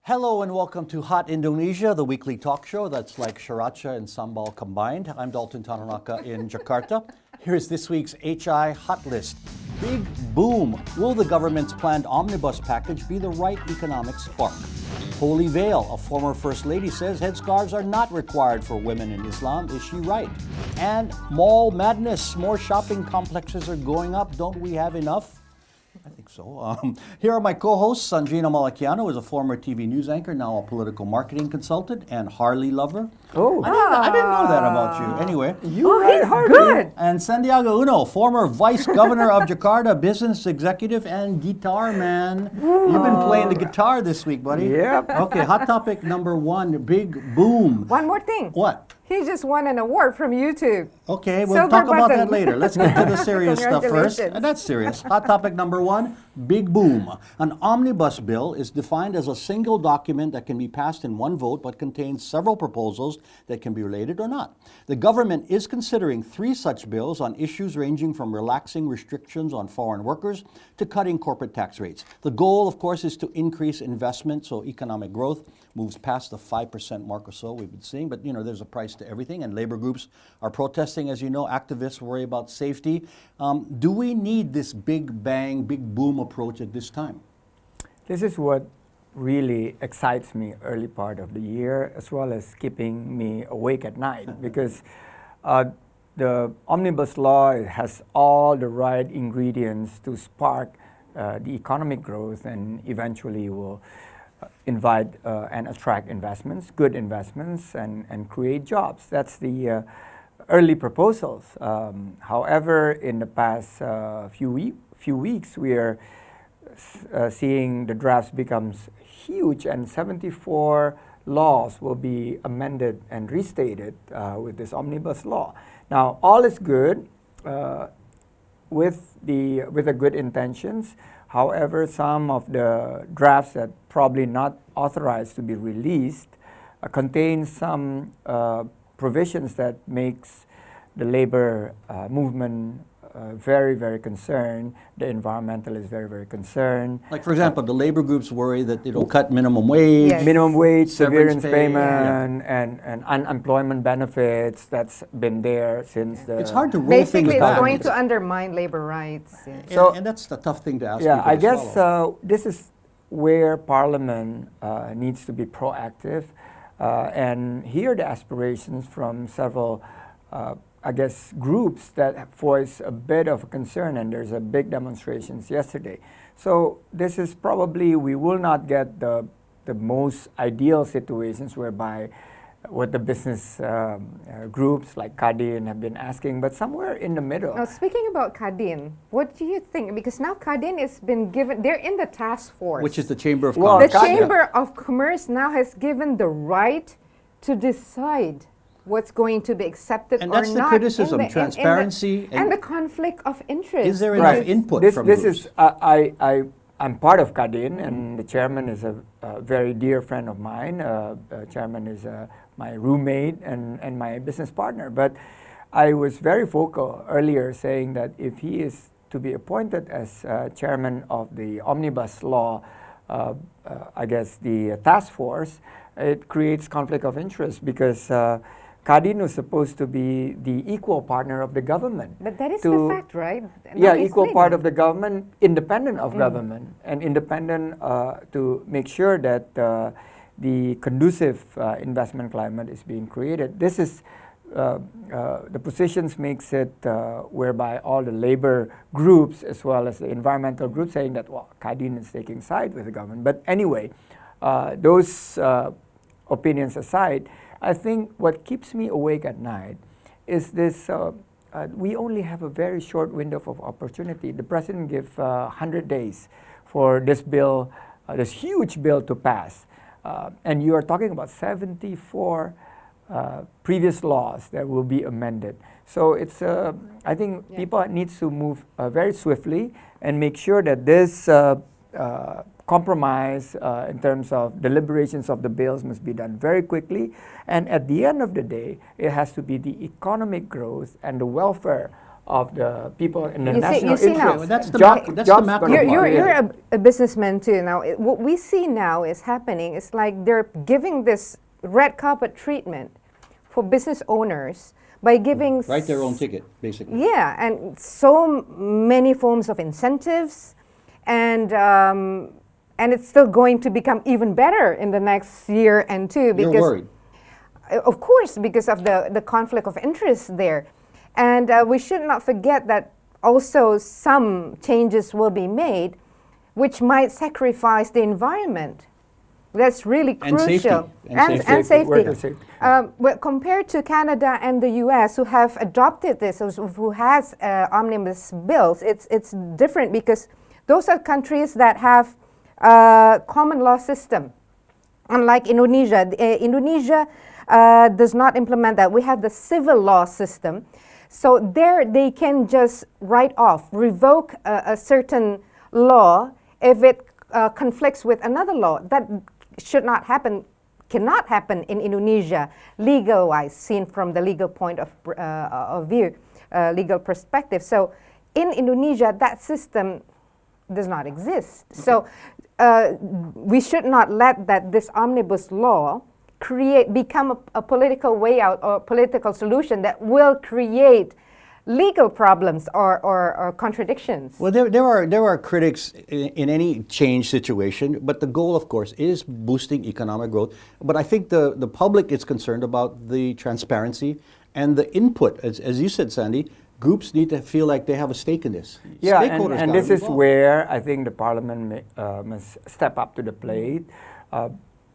Hello and welcome to Hot Indonesia, the weekly talk show that's like sriracha and sambal combined. I'm Dalton Tananaka in Jakarta. Here's this week's H-I Hotlist. Big boom. Will the government's planned omnibus package be the right economic spark? Holy Veil, a former First Lady, says headscarves are not required for women in Islam. Is she right? And mall madness. More shopping complexes are going up. Don't we have enough? I think so. Here are my co-hosts. Sanjina Malakiano is a former TV news anchor, now a political marketing consultant and Harley lover. Oh, I didn't know that about you. Anyway. He's good. And Santiago Uno, former vice governor of Jakarta, business executive and guitar man. You've been playing the guitar this week, buddy. Yep. Okay, hot topic number one, big boom. One more thing. What? He just won an award from YouTube. Okay, we'll Silver talk about button. that later. Let's get to the serious stuff first. Congratulations. That's serious. Hot topic number one, big boom. An omnibus bill is defined as a single document that can be passed in one vote but contains several proposals that can be related or not. The government is considering 3 such bills on issues ranging from relaxing restrictions on foreign workers to cutting corporate tax rates. The goal, of course, is to increase investment so economic growth moves past the 5% mark or so we've been seeing. But, there's a price to everything, and labor groups are protesting. As you know, activists worry about safety. Do we need this big bang, big boom approach at this time? This is what really excites me early part of the year, as well as keeping me awake at night, because the omnibus law has all the right ingredients to spark the economic growth and eventually will invite and attract investments, good investments, and create jobs. That's the early proposals. However, in the past few weeks, we are seeing the drafts becomes huge, and 74 laws will be amended and restated with this omnibus law. Now, all is good with the good intentions. However, some of the drafts that probably not authorized to be released contain some provisions that makes the labor movement very, very concerned. The environmentalists very, very concerned. Like, for example, the labor groups worry that it'll cut minimum wage. Yes. Minimum wage, severance pay, payment, and unemployment benefits that's been there since the... It's hard to roll Basically, things it's back. going to undermine labor rights. Yeah. So- and that's the tough thing to ask Yeah, people I to guess swallow. this is where Parliament needs to be proactive and hear the aspirations from several, groups that voice a bit of concern, and there's a big demonstrations yesterday. So this is probably, we will not get the most ideal situations whereby what the business groups like Kadin have been asking, but somewhere in the middle. Now, speaking about Kadin, what do you think? Because now Kadin has been given, they're in the task force. Which is the Chamber of Well, Commerce. the Kadin- Chamber of Commerce now has given the right to decide what's going to be accepted And or that's the not. criticism, in the- transparency, and and- the conflict of interest. Is there Right. enough input This from this groups? is I'm part of Kadin, and the chairman is a very dear friend of mine. Chairman is my roommate and my business partner. But I was very vocal earlier saying that if he is to be appointed as chairman of the omnibus law, the task force, it creates conflict of interest because Kadin was supposed to be the equal partner of the government. But that is to- the fact, right? Yeah, Now he's equal part leading. of the government, independent of government, and independent to make sure that the conducive investment climate is being created. This is the positions makes it whereby all the labor groups as well as the environmental groups saying that, well, Kadin is taking side with the government. But anyway, those opinions aside, I think what keeps me awake at night is this, we only have a very short window of opportunity. The president gave 100 days for this bill, this huge bill to pass. And you are talking about 74 previous laws that will be amended. So it's, I think people need to move very swiftly and make sure that this compromise in terms of deliberations of the bills must be done very quickly. And at the end of the day, it has to be the economic growth and the welfare of the people in the You see- national you see now- interest. Well, that's the Job- macro- that's jobs the macro gonna be part. You're created. a businessman too. Now, what we see now is happening. It's like they're giving this red carpet treatment for business owners by giving Write their own ticket, basically. Yeah, and so many forms of incentives, and it's still going to become even better in the next year and two. You're worried. Of course, because of the conflict of interest there. And we should not forget that also some changes will be made which might sacrifice the environment. That's really And crucial. safety. And And safety. Worker safety. But compared to Canada and the U.S., who have adopted this, who has omnibus bills, it's different because those are countries that have common law system. Unlike Indonesia, Indonesia does not implement that. We have the civil law system. So there they can just write off, revoke a certain law if it conflicts with another law. That should not happen, cannot happen in Indonesia, legal-wise, seen from the legal point of view, legal perspective. So in Indonesia, that system does not exist. Okay. So we should not let this omnibus law become a political way out or political solution that will create legal problems or contradictions. Well, there are critics in any change situation, but the goal, of course, is boosting economic growth. But I think the public is concerned about the transparency and the input. As you said, Sandy, groups need to feel like they have a stake in this. Yeah, Stakeholders and gotta this be is involved. where I think the parliament must step up to the plate.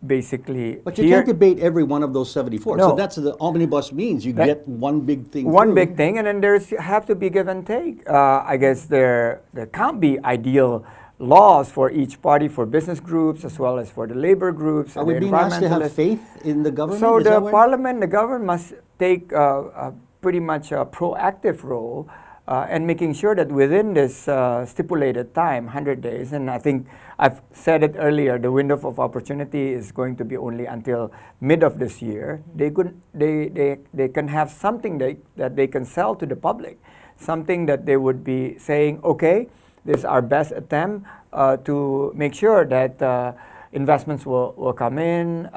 Basically, But you here, can't debate every one of those 74. No. So that's the omnibus means. You That- get one big thing one through. big thing, and then there's have to be give and take. I guess there can't be ideal laws for each party, for business groups as well as for the labor groups. Are and we the being asked to have environmentalists. faith in the government? So Is that the what- parliament, the government must take pretty much a proactive role and making sure that within this stipulated time, 100 days, and I think I've said it earlier, the window of opportunity is going to be only until mid of this year. They can have something that they can sell to the public, something that they would be saying, okay, this is our best attempt to make sure that investments will come in,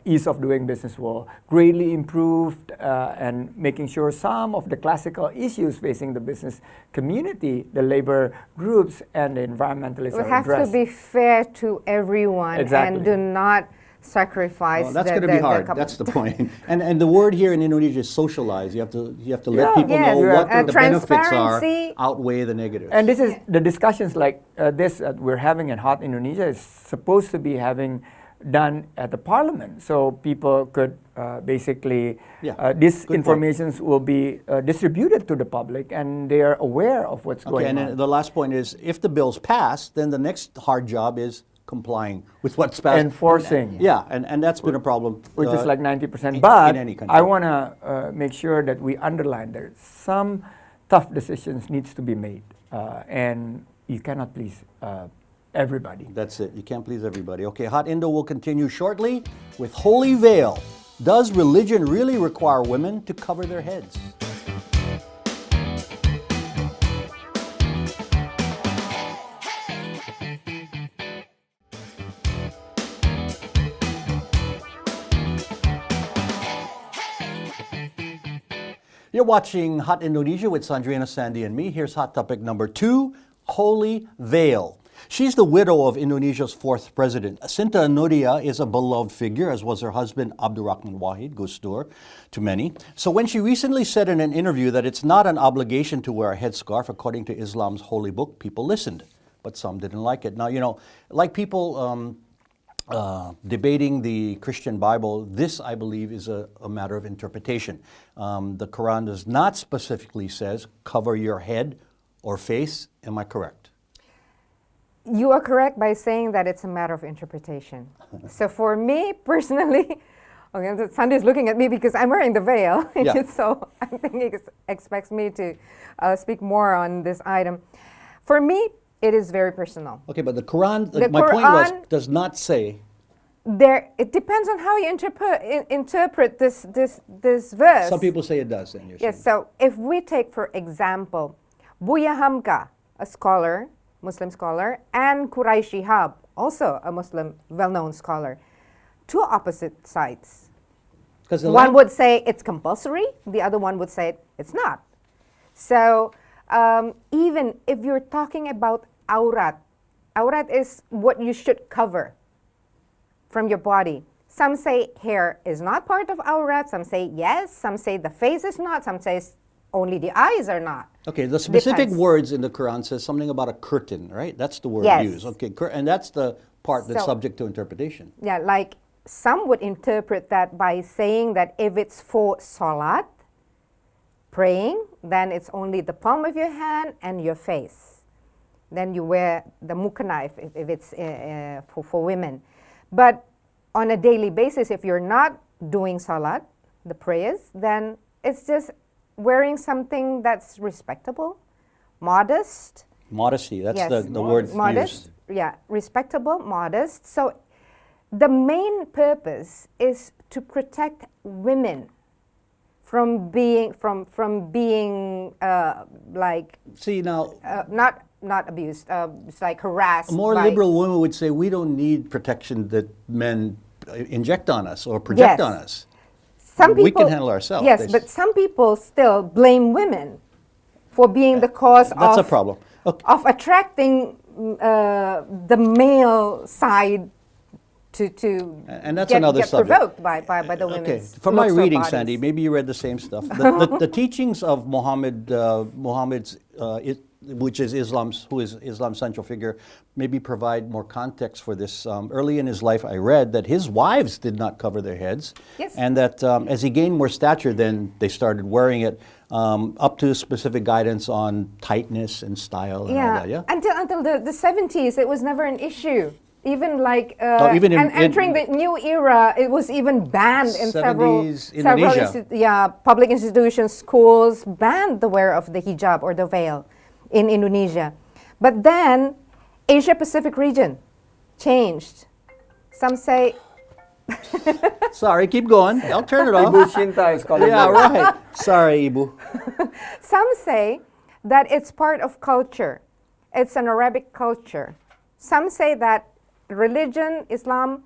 ease of doing business will greatly improve, and making sure some of the classical issues facing the business community, the labor groups, and the environmentalists We are have to addressed. be fair to everyone Exactly. and do not sacrifice Well, that's the, going to be the hard. couple- That's the point. And the word here in Indonesia is socialize. You have to let Yeah. people Yes. know You what have the to- benefits are Transparency. outweigh the negatives. And this is the discussions like this that we're having in Hot Indonesia is supposed to be having done at the parliament, so people could basically Yeah, this good information will be distributed to the public, and they are aware of what's Okay, going and on. then the last point is, if the bill's passed, then the next hard job is complying with what's passed. Enforcing. Yeah, and that's been a problem. Which is like 90%. in But any country. I want to make sure that we underline there some tough decisions needs to be made, and you cannot please everybody. That's it. You can't please everybody. Okay, Hot Indo will continue shortly with Holy Veil. Does religion really require women to cover their heads? You're watching Hot Indonesia with Sandrina, Sandy, and me. Here's hot topic number 2, Holy Veil. She's the widow of Indonesia's 4th president. Sinta Nuria is a beloved figure, as was her husband Abdurrahman Wahid, Gus Dur, to many. So when she recently said in an interview that it's not an obligation to wear a headscarf according to Islam's holy book, people listened, but some didn't like it. Now, you know, like people debating the Christian Bible, this, I believe, is a matter of interpretation. The Quran does not specifically says, cover your head or face. Am I correct? You are correct by saying that it's a matter of interpretation. So for me personally, okay, Sandy's looking at me because I'm wearing the veil, Yeah. so I think he expects me to speak more on this item. For me, it is very personal. Okay, but the Quran, The my point was, Quran- does not say it depends on how you interpret this verse. Some people say it does, then you're Yes, saying. so if we take, for example, Buya Hamka, a scholar, Muslim scholar, and Quraish Shihab, also a Muslim well-known scholar, two opposite sides. 'Cause the One would say it's compulsory, the other one would say it's not. So even if you're talking about aurat is what you should cover from your body. Some say hair is not part of aurat, some say yes, some say the face is not, some say only the eyes are not. Okay, the specific Depends. words in the Quran says something about a curtain, right? That's the word Yes. used. Okay, and that's the part that's So- subject to interpretation. Yeah, like some would interpret that by saying that if it's for salat, praying, then it's only the palm of your hand and your face. Then you wear the mukana if it's for women. But on a daily basis, if you're not doing salat, the prayers, then it's just wearing something that's respectable, modest. Modesty, that's Yes, the word modest. used. Yeah, respectable, modest. So the main purpose is to protect women from being like See, now, not abused. It's like harassed. a more by- liberal woman would say we don't need protection that men inject on us or project Yes. on us. Some We people can handle ourselves. Yes, They- but some people still blame women for being the cause That's of a problem. Okay. of attracting the male side to And that's get, another get subject. provoked by the women's Okay, from my looks or reading, bodies. Sandy, maybe you read the same stuff. The teachings of Muhammad's, which is Islam's central figure, maybe provide more context for this. Early in his life, I read that his wives did not cover their heads, Yes. and that as he gained more stature, then they started wearing it, up to specific guidance on tightness and style and all that. Yeah. Until the 70s, it was never an issue. Even like even in- and entering the new era, it was even banned in several 70s Indonesia. public institutions, schools banned the wear of the hijab or the veil in Indonesia. But then Asia Pacific region changed. Some say Sorry, keep going. I'll turn it Ibu off. Shinta is calling Yeah, me. right. Sorry, Ibu. Some say that it's part of culture. It's an Arabic culture. Some say that religion, Islam,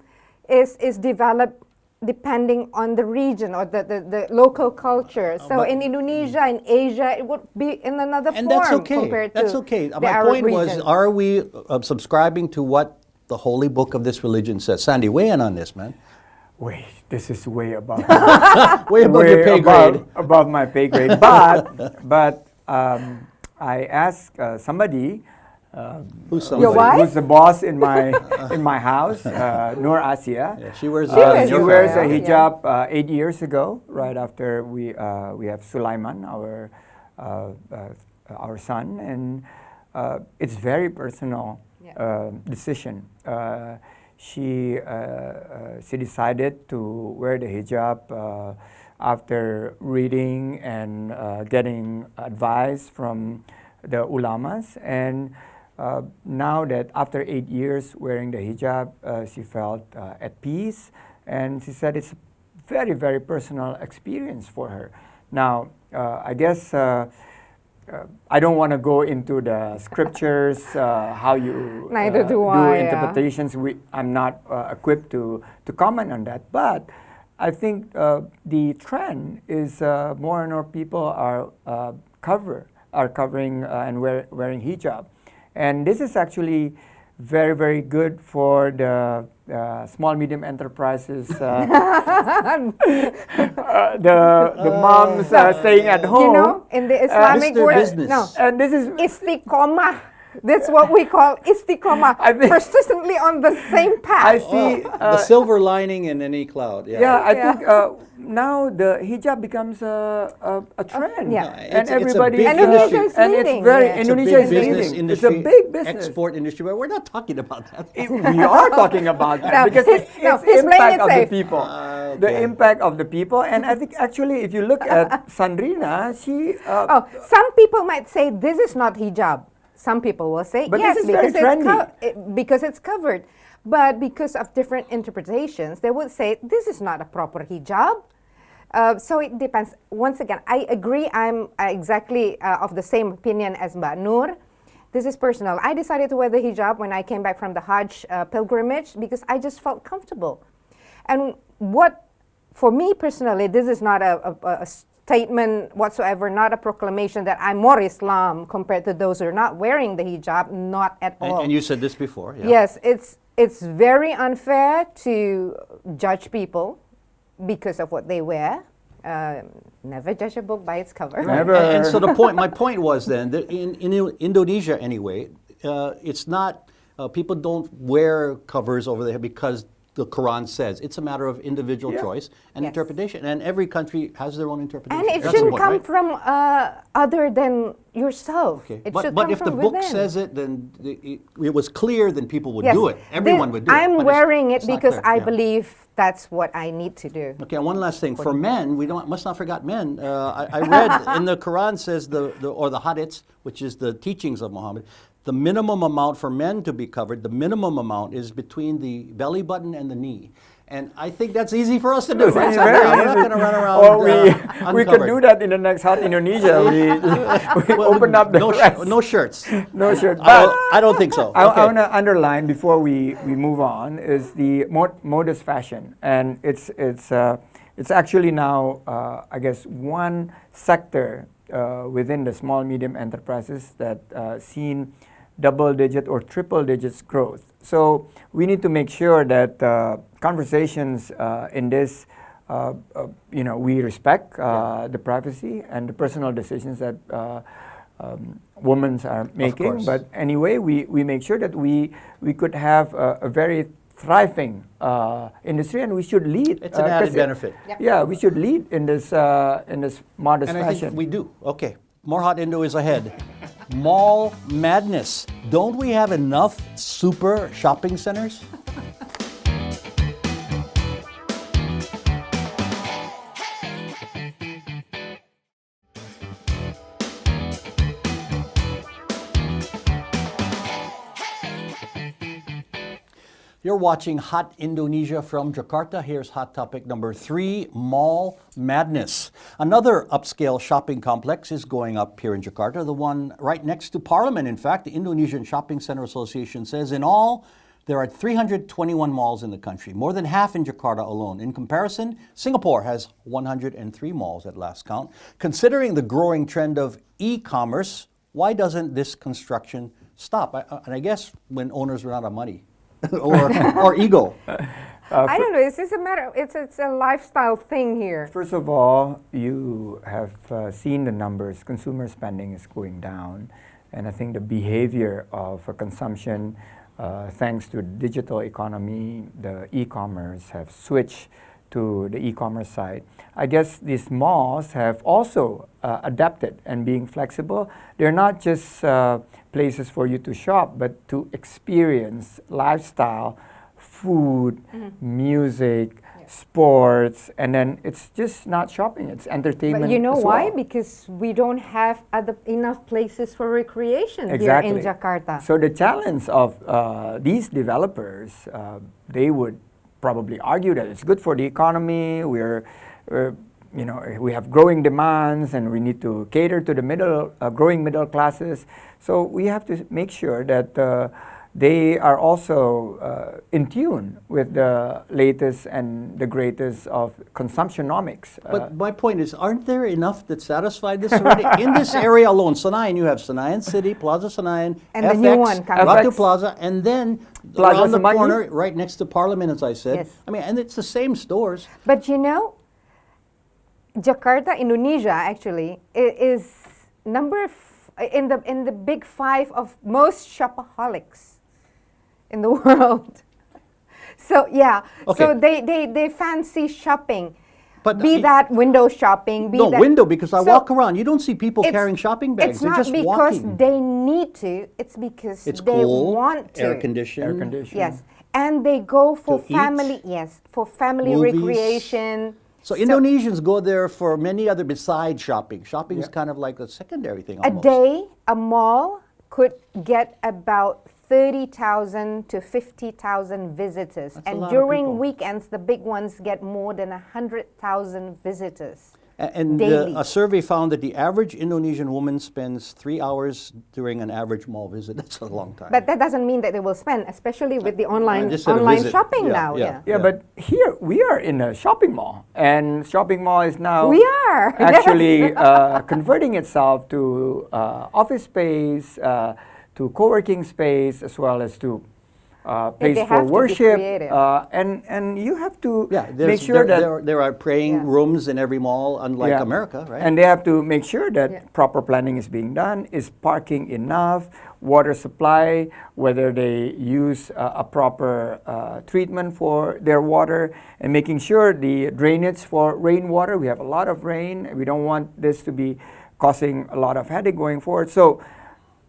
is developed depending on the region or the local culture. So but- in Indonesia, in Asia, it would be in another And form that's okay. compared That's to okay. the My Arab point was, region. are we subscribing to what the holy book of this religion says? Sandy, weigh in on this, man. Wait, this is way above Way above your pay grade. above my pay grade. But I asked somebody Who's Your somebody? wife? who's the boss in my house, Nur Asia. Yeah, she wears, She wears She your wears a family. hijab 8 years ago, right after we have Sulaiman, our son, and it's very personal decision. She decided to wear the hijab after reading and getting advice from the ulamas, and now that after 8 years wearing the hijab, she felt at peace, and she said it's a very, very personal experience for her. Now, I guess I don't want to go into the scriptures, how you Neither do I, yeah. interpretations. I'm not equipped to comment on that, but I think the trend is more and more people are covering and wearing hijab. And this is actually very, very good for the small, medium enterprises, the moms staying at home. You know, in the Islamic Mr. word, Business. no, And this is istiqomah. That's what we call istiqomah. I think- Persistently on the same path. I see. the silver lining in any cloud. Yeah, I Yeah. think now the hijab becomes a trend, Yeah. and It's a everybody big And Indonesia is and it's leading, very yeah. It's a Indonesia big is business leading. industry, It's a big business. export industry, but we're not talking about that. We are talking about that No, because he's- it's no, he's playing impact it of the safe. people, Okay. the impact of the people, and I think actually if you look at Sandrina, she Oh, some people might say this is not hijab. Some people will say But yes this is very trendy. because it's covered. But because of different interpretations, they would say this is not a proper hijab. So it depends. Once again, I agree. I'm exactly of the same opinion as Mbak Nur. This is personal. I decided to wear the hijab when I came back from the Hajj pilgrimage because I just felt comfortable. And for me personally, this is not a statement whatsoever, not a proclamation that I'm more Islam compared to those who are not wearing the hijab, not at all. And you said this before. Yeah. Yes, it's very unfair to judge people because of what they wear. Never judge a book by its cover. Never. And so my point was then that in Indonesia anyway, it's not people don't wear covers over there because the Quran says. It's a matter of individual choice and interpretation, and every country has their own interpretation. And it That's the shouldn't point, come right? from other than yourself. Okay. It But should come if the from book within. says it, then it was clear, then people would Yes. do it. Everyone would do it. I'm but wearing it's it not because clear. I Yeah. believe that's what I need to do. Okay, and one last thing. For men, we must not forget men. I read in the Quran says or the hadiths, which is the teachings of Muhammad, the minimum amount for men to be covered, the minimum amount is between the belly button and the knee. And I think that's easy for us to do. Right? It's So, very yeah, we're not easy. going to run around Or we could uncovered. do that in the next Hot Indonesia. We open up the rest. No shirts. No shirt. But I don't think so. I Okay. want to underline before we move on is the modest fashion, and it's actually now I guess one sector within the small medium enterprises that seen double-digit or triple-digits growth. So we need to make sure that conversations in this, we respect the privacy and the personal decisions that women are making. course. But anyway, we make sure that we could have a very thriving industry, and we should lead. It's an added 'cause benefit. Yeah, we should lead in this modest And I fashion. think we do. Okay. More Hot Indo is ahead. Mall madness. Don't we have enough super shopping centers? You're watching Hot Indonesia from Jakarta. Here's hot topic number 3, mall madness. Another upscale shopping complex is going up here in Jakarta, the one right next to Parliament. In fact, the Indonesian Shopping Center Association says in all, there are 321 malls in the country, more than half in Jakarta alone. In comparison, Singapore has 103 malls at last count. Considering the growing trend of e-commerce, why doesn't this construction stop? And I guess when owners run out of money. or ego. I don't know. It's just a matter. It's a lifestyle thing here. First of all, you have seen the numbers. Consumer spending is going down, and I think the behavior of consumption, thanks to digital economy, the e-commerce have switched to the e-commerce side. I guess these malls have also adapted and being flexible. They're not just places for you to shop, but to experience lifestyle, food, music, sports, and then it's just not shopping, it's entertainment. But you know as why? well. Because we don't have enough places for recreation Exactly. here in Jakarta. So the challenge of these developers, they would probably argue that it's good for the economy. We have growing demands, and we need to cater to the growing middle classes. So we have to make sure that they are also in tune with the latest and the greatest of consumptionomics. But my point is, aren't there enough that satisfy this already? In this area alone, Senayan, you have Senayan City, Plaza Senayan, And FX, the new one coming. Ratu FX. Plaza, and then Plaza around the Semanggi. corner, right next to Parliament, as I said. Yes. I mean, and it's the same stores. But you know, Jakarta, Indonesia, actually, is in the big 5 of most shopaholics in the world. So yeah, so Okay. they fancy shopping, But be that window shopping, be no that window, because I So walk around. You don't see people it's- carrying shopping bags. It's They're not just because walking. they need to; it's because It's they cool, want to. air conditioned. Air conditioning. Yes, and they go for To eat, family. Yes, for family movies. recreation. So Indonesians go there for many other besides shopping. Shopping is Yeah. kind of like a secondary thing A almost. day, a mall could get about 30,000 to 50,000 visitors. That's a And lot of during people. weekends, the big ones get more than 100,000 visitors. And Daily. a survey found that the average Indonesian woman spends 3 hours during an average mall visit. That's a long time. But that doesn't mean that they will spend, especially with the online just said a online visit. shopping Yeah, now. yeah. Yeah, but here we are in a shopping mall, and shopping mall is now We are, actually converting itself to office space, to co-working space, as well as to place they for have to be worship. creative. And you have to Yeah, make sure that there are praying Yeah. rooms in every mall, unlike Yeah. America, right? And they have to make sure that Yeah. proper planning is being done. Is parking enough? Water supply, whether they use a proper treatment for their water, and making sure the drainage for rainwater. We have a lot of rain. We don't want this to be causing a lot of headache going forward. So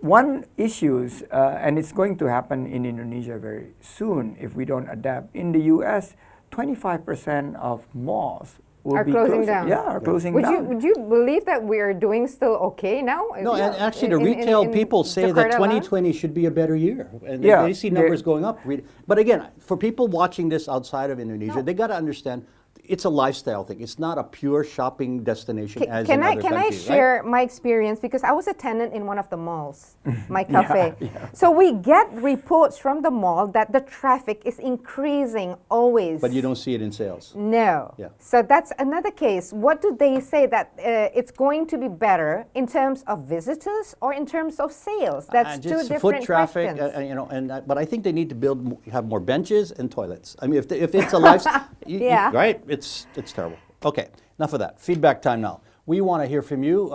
one issues, and it's going to happen in Indonesia very soon if we don't adapt. In the U.S., 25% of malls will Are be closing down. Yeah, are closing Would down. you believe that we are doing still okay now? No, and Yeah. actually, the In- retail in people say that Jakarta alone? 2020 should be a better year, and Yeah, they see numbers going up. But again, for people watching this outside of Indonesia, they got to understand it's a lifestyle thing. It's not a pure shopping destination as in other Can I countries, right? share my experience? Because I was a tenant in one of the malls, my cafe. So we get reports from the mall that the traffic is increasing always. But you don't see it in sales. No. Yeah. So that's another case. What do they say that it's going to be better in terms of visitors or in terms of sales? That's two Just different foot traffic, questions. but I think they need to have more benches and toilets. I mean, if it's a lifestyle, Yeah. right? It's terrible. Okay, enough of that. Feedback time now. We want to hear from you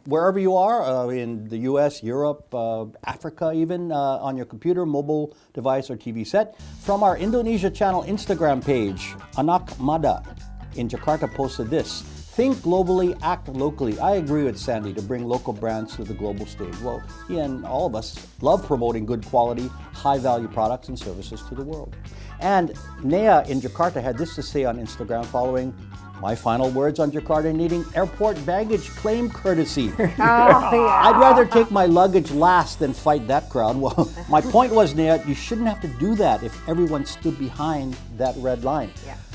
wherever you are in the U.S., Europe, Africa, even on your computer, mobile device, or TV set. From our Indonesia Channel Instagram page, Anak Mada in Jakarta posted this. Think globally, act locally. I agree with Sandy to bring local brands to the global stage. Well, he and all of us love promoting good quality, high-value products and services to the world. And Nea in Jakarta had this to say on Instagram following my final words on Jakarta needing airport baggage claim courtesy. Oh, yeah. I'd rather take my luggage last than fight that crowd. Well, my point was, Nea, you shouldn't have to do that if everyone stood behind that red line.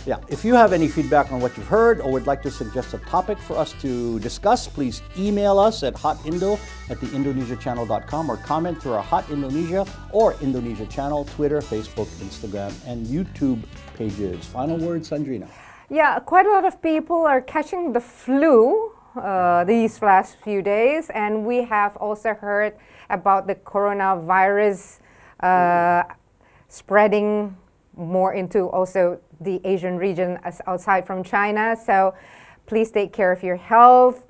Yeah. If you have any feedback on what you've heard or would like to suggest a topic for us to discuss, please email us at hotindo@theindonesiachannel.com or comment through our Hot Indonesia or Indonesia Channel, Twitter, Facebook, Instagram, and YouTube pages. Final word, Sandrina. Yeah, quite a lot of people are catching the flu these last few days, and we have also heard about the coronavirus spreading more into also the Asian region outside from China. So please take care of your health,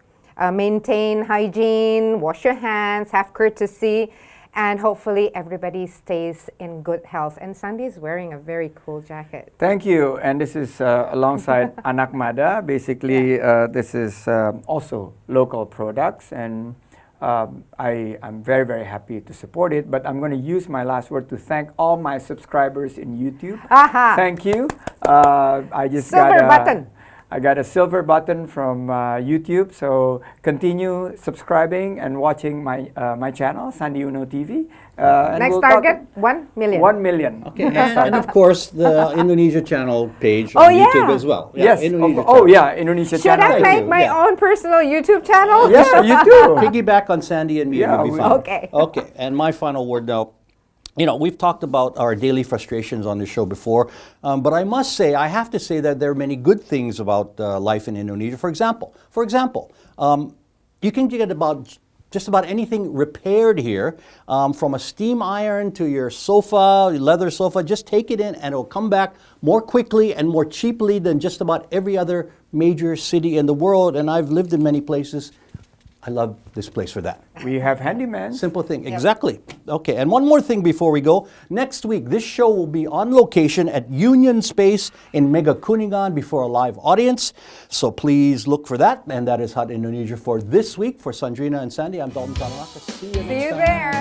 maintain hygiene, wash your hands, have courtesy, and hopefully everybody stays in good health. And Sandy is wearing a very cool jacket. Thank you. And this is alongside Anak Mada. Basically, this is also local products, and I'm very, very happy to support it. But I'm going to use my last word to thank all my subscribers in YouTube. Aha. Thank you. I just Silver got button. I got a silver button from YouTube, so continue subscribing and watching my channel, Sandy Uno TV. And Next we'll target, 1 million. 1 million. Okay, and of course, the Indonesia Channel page Oh, on YouTube yeah. as well. Yes. Indonesia Oh, Channel. yeah, Indonesia Should channel. I make you. my Yeah. own personal YouTube channel? Yes, you do. Piggyback on Sandy and me, Yeah, and you'll be we- fine. Okay. Okay, and my final word now. You know, we've talked about our daily frustrations on the show before, but I must say, I have to say that there are many good things about life in Indonesia. For example, you can get just about anything repaired here, from a steam iron to your sofa, leather sofa. Just take it in and it'll come back more quickly and more cheaply than just about every other major city in the world. And I've lived in many places. I love this place for that. We have handyman. Simple thing, exactly. Okay, and one more thing before we go. Next week, this show will be on location at Union Space in Mega Kuningan before a live audience. So please look for that. And that is Hot Indonesia for this week. For Sandrina and Sandy, I'm Dalton Tanaka. See you next time. See you there.